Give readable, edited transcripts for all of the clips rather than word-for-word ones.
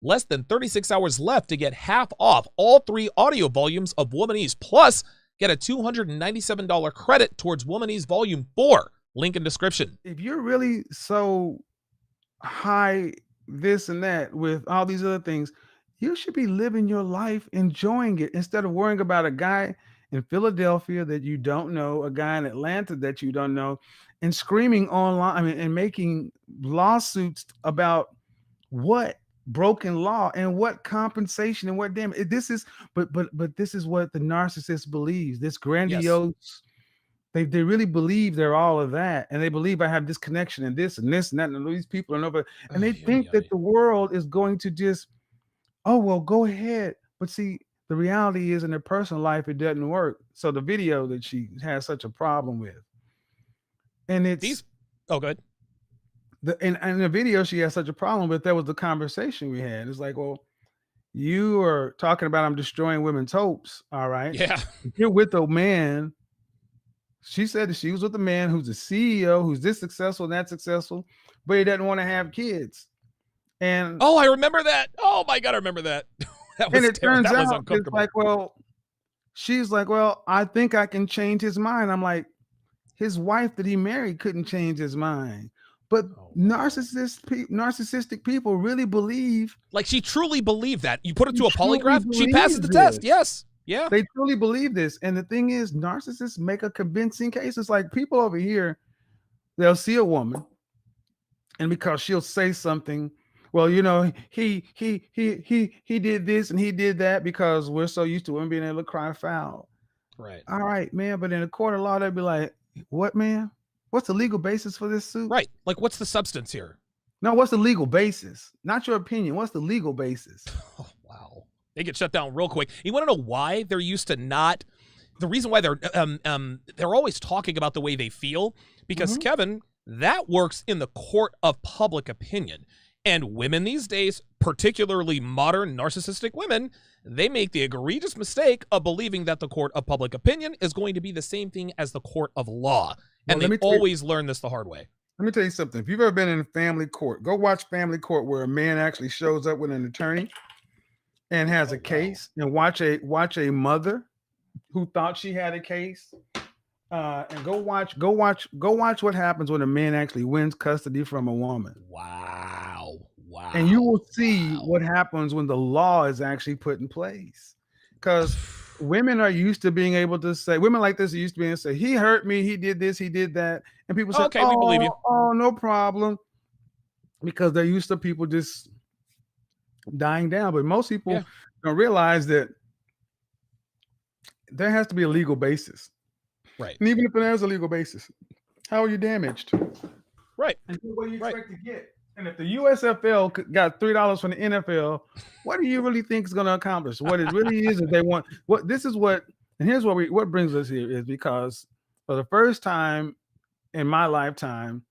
Less than 36 hours left to get half off all 3 audio volumes of Womanese. Plus, get a $297 credit towards Womanese Volume 4. Link in description. If you're really so high this and that with all these other things, you should be living your life, enjoying it, instead of worrying about a guy in Philadelphia that you don't know, a guy in Atlanta that you don't know, and screaming online, and making lawsuits about what broken law and what compensation and what damage. This is, but this is what the narcissist believes. This grandiose. They really believe they're all of that, and they believe I have this connection and this and this and that, and these people are over, and they think that the world is going to just, oh well, go ahead. But see, the reality is in their personal life it doesn't work. So the video that she has such a problem with, and it's good. In the video she has such a problem with, that was the conversation we had. It's like, well, you are talking about I'm destroying women's hopes, all right? Yeah. If you're with a man. She said that she was with a man who's a CEO, who's this successful and that successful, but he doesn't want to have kids. And I remember that. Oh my God, I remember that. That was, and it turns out it's like, well, she's like, well, I think I can change his mind. I'm like, his wife that he married couldn't change his mind. But narcissistic people really believe, like, she truly believed that. You put it to a polygraph, she passes the test. Yes. Yeah. They truly believe this. And the thing is, narcissists make a convincing case. It's like people over here, they'll see a woman, and because she'll say something, well, you know, he did this and he did that, because we're so used to women being able to cry foul. Right. All right, man. But in a court of law, they'd be like, what, man? What's the legal basis for this suit? Right. Like, what's the substance here? No, what's the legal basis? Not your opinion. What's the legal basis? Oh, wow. They get shut down real quick. You want to know why they're used to not? The reason why they're always talking about the way they feel, because Kevin, that works in the court of public opinion. And women these days, particularly modern narcissistic women, they make the egregious mistake of believing that the court of public opinion is going to be the same thing as the court of law. And they always learn this the hard way. Let me tell you something. If you've ever been in family court, go watch family court where a man actually shows up with an attorney and has a case, and watch a mother who thought she had a case, and go watch what happens when a man actually wins custody from a woman. Wow. And you will see what happens when the law is actually put in place, because women are used to being able to say, women like this are used to being able to say, he hurt me, he did this, he did that, and people say, okay, we believe you. Oh, no problem, because they're used to people just dying down. But most people don't realize that there has to be a legal basis, right? And even if there's a legal basis, how are you damaged, right? And what do you expect to get? And if the USFL got $3 from the NFL, what do you really think is going to accomplish? What it really is they want. And here's what brings us here is because for the first time in my lifetime,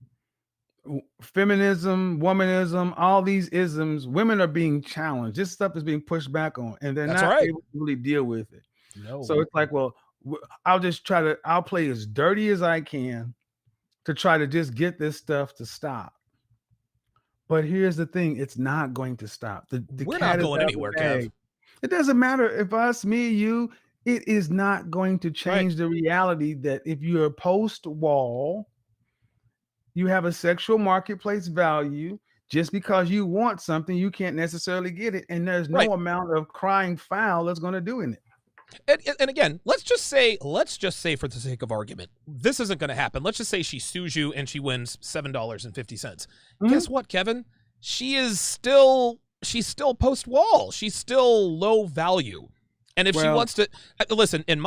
feminism, womanism, all these isms, women are being challenged. This stuff is being pushed back on, and they're not able to really deal with it. No. So it's like, well, I'll play as dirty as I can to try to just get this stuff to stop. But here's the thing, it's not going to stop. We're not going anywhere, Kev. It doesn't matter if us, me, you, it is not going to change the reality that if you're post-wall, you have a sexual marketplace value. Just because you want something, you can't necessarily get it. And there's no amount of crying foul that's going to do in it. And again, let's just say for the sake of argument, this isn't going to happen. Let's just say she sues you and she wins $7.50. Guess what, Kevin? She's still post-wall. She's still low value. And if she wants to in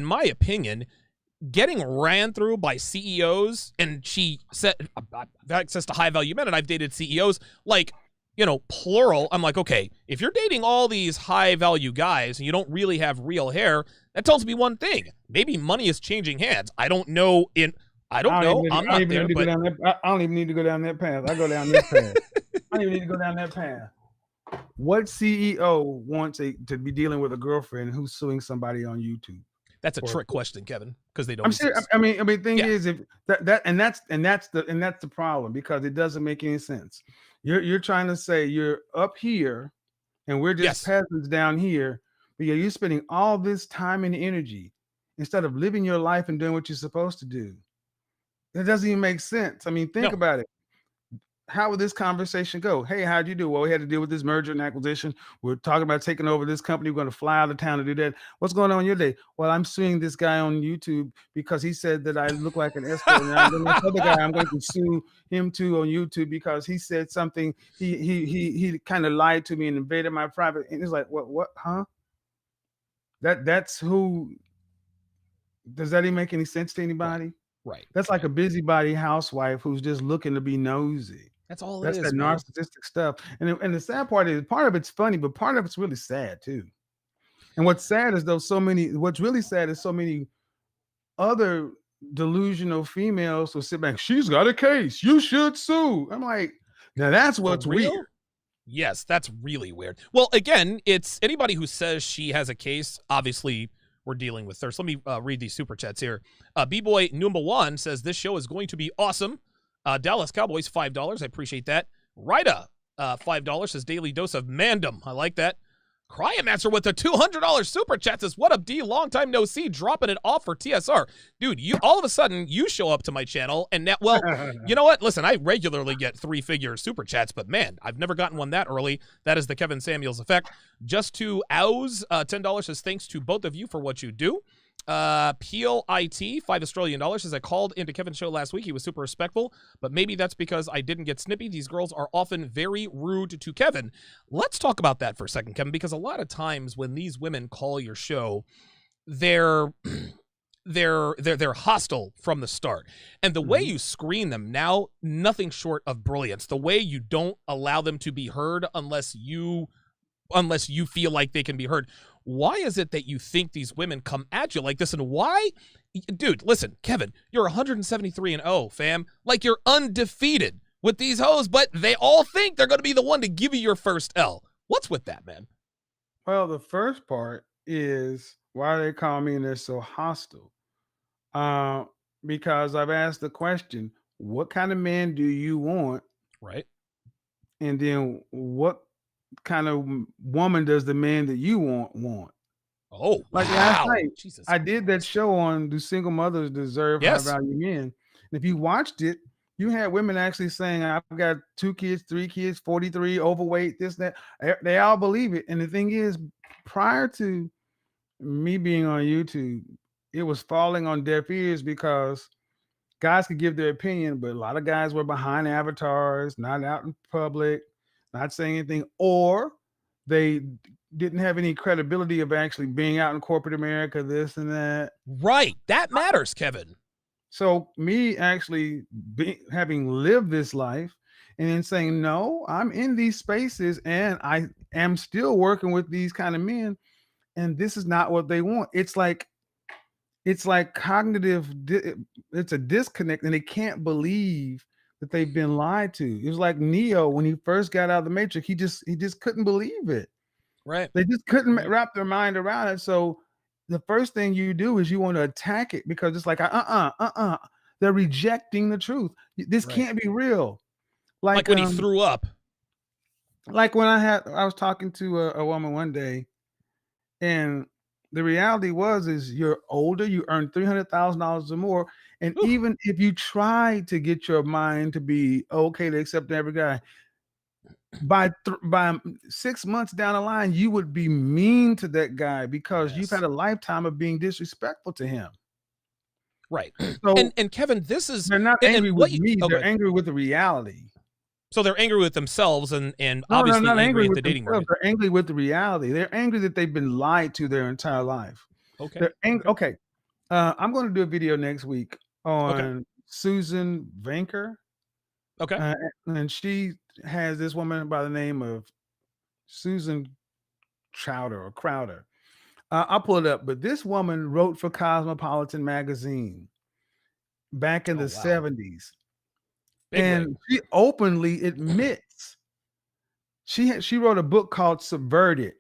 my opinion, getting ran through by CEOs, and she said I've access to high value men, and I've dated CEOs like, plural. I'm like, okay, if you're dating all these high value guys and you don't really have real hair, that tells me one thing. Maybe money is changing hands. I don't know. I'm not there. I don't even need to go down that path. I go down this path. I don't even need to go down that path. What CEO wants to be dealing with a girlfriend who's suing somebody on YouTube? That's a trick question, Kevin, because they don't. I'm serious. I mean, thing is, if that's the problem, because it doesn't make any sense. You're trying to say you're up here and we're just Yes. peasants down here, but yeah, you're spending all this time and energy instead of living your life and doing what you're supposed to do. It doesn't even make sense. I mean, think No. about it. How would this conversation go? Hey, how'd you do? Well, we had to deal with this merger and acquisition. We're talking about taking over this company. We're going to fly out of town to do that. What's going on in your day? Well, I'm suing this guy on YouTube because he said that I look like an escort. And then this other guy, I'm going to sue him too on YouTube because he said something. He kind of lied to me and invaded my private. And it's like, what, huh? That's who. Does that even make any sense to Right. anybody? Right. That's like Right. a busybody housewife who's just looking to be nosy. That's all it That's that is, man. narcissistic stuff. And the sad part is part of it's funny, but part of it's really sad too. And what's sad is though what's really sad is so many other delusional females will sit back. She's got a case. You should sue. I'm like, now that's For what's weird. real? Yes, that's really weird. Well, again, it's anybody who says she has a case, obviously we're dealing with thirst. Let me read these super chats here. B-Boy number one says this show is going to be awesome. Dallas Cowboys, $5. I appreciate that. Rida, $5 says daily dose of mandem. I like that. Cryomancer with a $200 super chat says, what up, D? Long time no see. Dropping it off for TSR. Dude, you all of a sudden, you show up to my channel, and now, well, you know what? Listen, I regularly get 3-figure super chats, but man, I've never gotten one that early. That is the Kevin Samuels effect. Just to Ows, $10 says, thanks to both of you for what you do. Peel IT, $5 Australian says, I called into Kevin's show last week. He was super respectful, but maybe that's because I didn't get snippy. These girls are often very rude to Kevin. Let's talk about that for a second, Kevin, because a lot of times when these women call your show, they're hostile from the start. And the way you screen them now, nothing short of brilliance. The way you don't allow them to be heard unless you feel like they can be heard. Why is it that you think these women come at you like this? And why? Dude, listen, Kevin, you're 173-0, fam. Like, you're undefeated with these hoes, but they all think they're going to be the one to give you your first L. What's with that, man? Well, the first part is why they call me and they're so hostile. Because I've asked the question, what kind of man do you want? Right. And then what kind of woman does the man that you want? Oh, Like last wow. night, Jesus I did that Christ. show on Do Single Mothers Deserve High Yes. Value Men? And if you watched it, you had women actually saying, I've got 2 kids, 3 kids, 43, overweight, this, that. They all believe it. And the thing is, prior to me being on YouTube, it was falling on deaf ears because guys could give their opinion, but a lot of guys were behind avatars, not out in public, not saying anything, or they didn't have any credibility of actually being out in corporate America, this and that. Right. That matters, Kevin. So me actually having lived this life and then saying, no, I'm in these spaces and I am still working with these kind of men, and this is not what they want. It's like cognitive, it's a disconnect, and they can't believe that they've been lied to. It was like Neo when he first got out of the Matrix. He just couldn't believe it. Right. They just couldn't wrap their mind around it. So the first thing you do is you want to attack it because it's like, they're rejecting the truth. This can't be real. Like when he threw up. Like when I was talking to a woman one day, and the reality is you're older, you earn $300,000 or more. And even if you try to get your mind to be okay to accept every guy, by 6 months down the line, you would be mean to that guy because you've had a lifetime of being disrespectful to him. Right. So and Kevin, this is they're not angry with me, they're angry with the reality. So they're angry with themselves and No, obviously they're not angry angry at the with dating market. themselves. They're angry with the reality. They're angry that they've been lied to their entire life. Okay. They're angry. Okay. I'm going to do a video next week on Susan Vanker. Okay. And she has this woman by the name of Susan Crowder. I'll pull it up. But this woman wrote for Cosmopolitan magazine back in the 70s. And she openly admits she wrote a book called Subverted,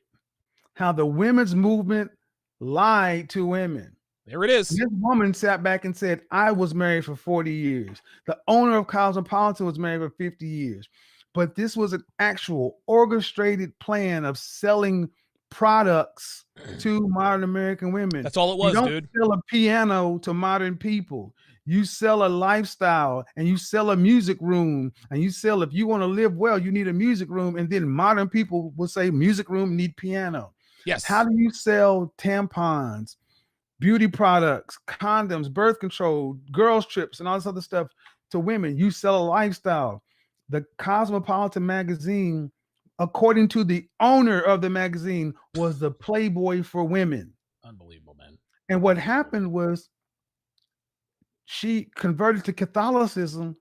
how the women's movement lied to women. There it is. This woman sat back and said, I was married for 40 years. The owner of Cosmopolitan was married for 50 years. but this was an actual orchestrated plan of selling products to modern American women. That's all it You was, don't dude. sell a piano to modern people. You sell a lifestyle, and you sell a music room, and you sell, if you want to live well, you need a music room. And then modern people will say music room need piano. Yes. How do you sell tampons, beauty products, condoms, birth control, girls trips, and all this other stuff to women? You sell a lifestyle. The Cosmopolitan magazine, according to the owner of the magazine, was the Playboy for women. Unbelievable, man. And what happened was she converted to Catholicism.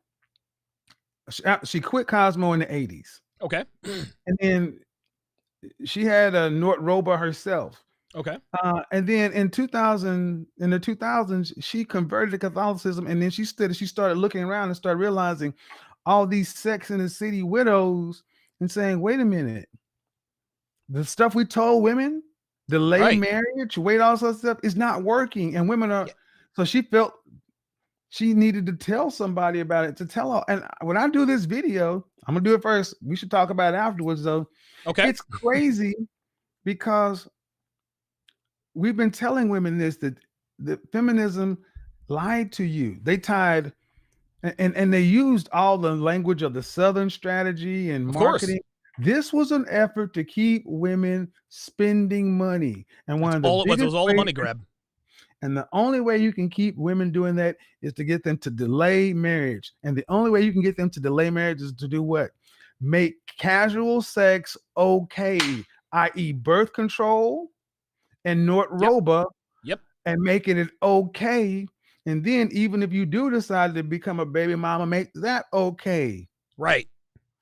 She quit Cosmo in the 80s. Okay. And then she had a Nort Roba herself. Okay. And then in the 2000s, she converted to Catholicism. And then she started looking around and started realizing all these Sex in the City widows and saying, wait a minute, the stuff we told women, delay marriage, wait, all that stuff is not working. And women are, so she felt she needed to tell somebody about it, to tell her. And when I do this video, I'm gonna do it first. We should talk about it afterwards, though. Okay. It's crazy because we've been telling women this, that the feminism lied to you. They tied and they used all the language of the Southern strategy and marketing. This was an effort to keep women spending money. And one of the it was all a money grab. And the only way you can keep women doing that is to get them to delay marriage. And the only way you can get them to delay marriage is to do what? Make casual sex okay, i.e. birth control and Nort Roba. Yep. And making it okay. And then even if you do decide to become a baby mama, make that okay. Right.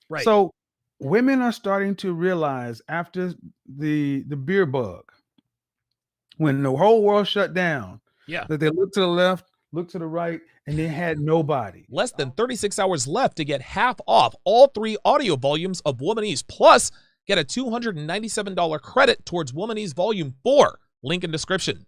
Right. So women are starting to realize after the beer bug, when the whole world shut down, that they look to the left, look to the right, and they had nobody. Less than 36 hours left to get half off all 3 audio volumes of Womanese, plus get a $297 credit towards Womanese Volume 4. Link in description.